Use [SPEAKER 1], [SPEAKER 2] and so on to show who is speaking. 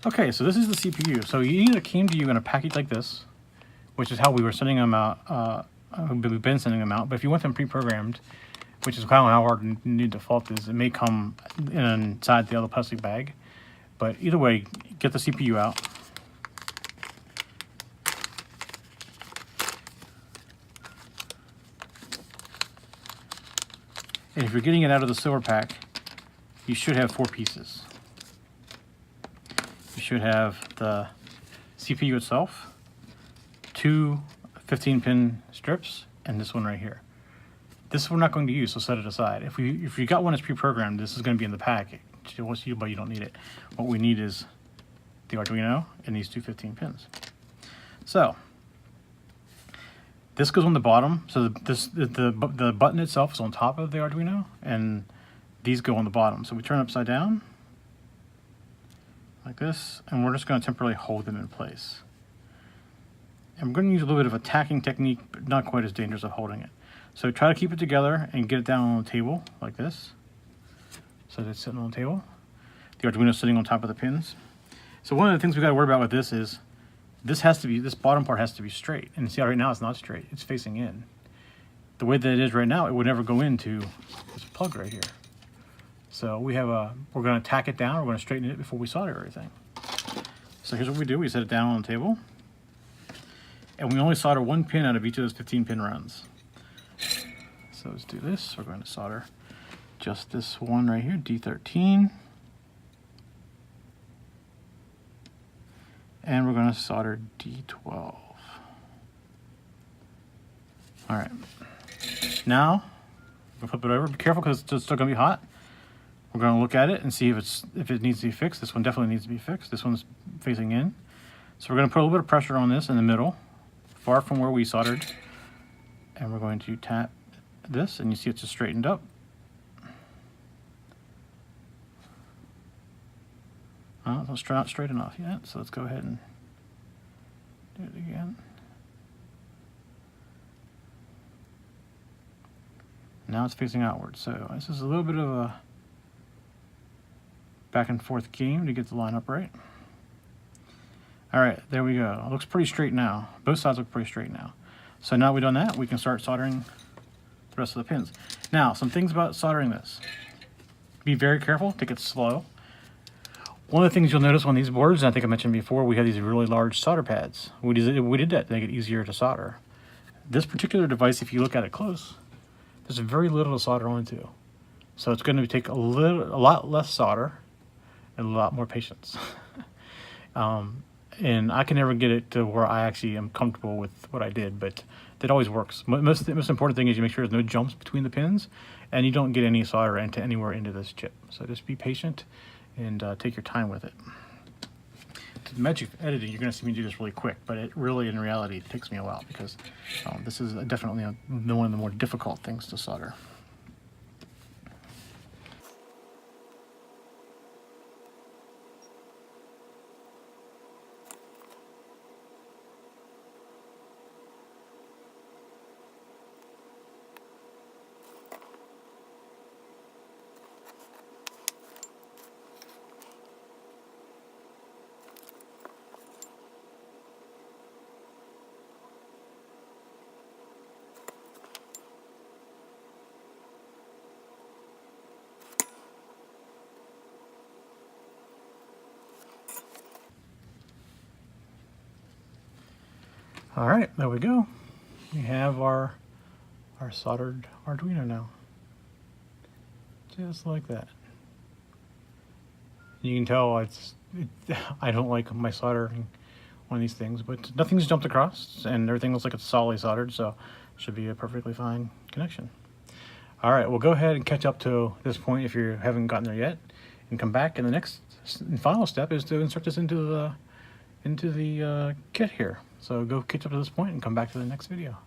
[SPEAKER 1] Okay, so this is the CPU. So it either came to you in a package like this, which is how we were sending them out, we've been sending them out, but if you want them pre-programmed, which is kind of how our new default is, it may come inside the other plastic bag. But either way, get the CPU out. And if you're getting it out of the silver pack, you should have 4 pieces. You should have the CPU itself, 2 15-pin strips, and this one right here. This we're not going to use, so set it aside. If you got one that's pre-programmed, this is going to be in the pack, but you don't need it. What we need is the Arduino and these 2 15 pins. So this goes on the bottom. So the button itself is on top of the Arduino, and these go on the bottom. So we turn upside down like this, and we're just going to temporarily hold them in place. And we're going to use a little bit of a tacking technique, but not quite as dangerous of holding it. So try to keep it together and get it down on the table like this. So that it's sitting on the table. The Arduino is sitting on top of the pins. So one of the things we got to worry about with this is this bottom part has to be straight. And see how right now it's not straight, it's facing in. The way that it is right now, it would never go into this plug right here. So we're going to tack it down, we're going to straighten it before we solder everything. So here's what we do, we set it down on the table. And we only solder 1 pin out of each of those 15 pin runs. So let's do this. We're going to solder just this one right here, D13. And we're going to solder D12. All right. Now, we'll flip it over. Be careful because it's still going to be hot. We're going to look at it and see if it needs to be fixed. This one definitely needs to be fixed. This one's facing in. So we're going to put a little bit of pressure on this in the middle, far from where we soldered. And we're going to tap this, and you see it's just straightened up. It's not straight enough yet, so let's go ahead and do it again. Now it's facing outward, so this is a little bit of a back and forth game to get the line up right. All right, there we go. It looks pretty straight now. Both sides look pretty straight now. So now we've done that, we can start soldering the rest of the pins. Now, some things about soldering this. Be very careful, take it slow. One of the things you'll notice on these boards, and I think I mentioned before, we have these really large solder pads. We did that to make it easier to solder. This particular device, if you look at it close, there's very little to solder onto. So it's going to take a lot less solder and a lot more patience. And I can never get it to where I actually am comfortable with what I did, but that always works. The most important thing is you make sure there's no jumps between the pins, and you don't get any solder anywhere into this chip. So just be patient and take your time with it. The magic of editing, you're going to see me do this really quick, but it really, in reality, takes me a while because this is definitely one of the more difficult things to solder. All right, there we go. We have our soldered Arduino now. Just like that. You can tell I don't like my soldering on these things, but nothing's jumped across and everything looks like it's solidly soldered, so it should be a perfectly fine connection. All right, we'll go ahead and catch up to this point if you haven't gotten there yet, and come back, and the next and final step is to insert this into the kit here. So go catch up to this point and come back to the next video.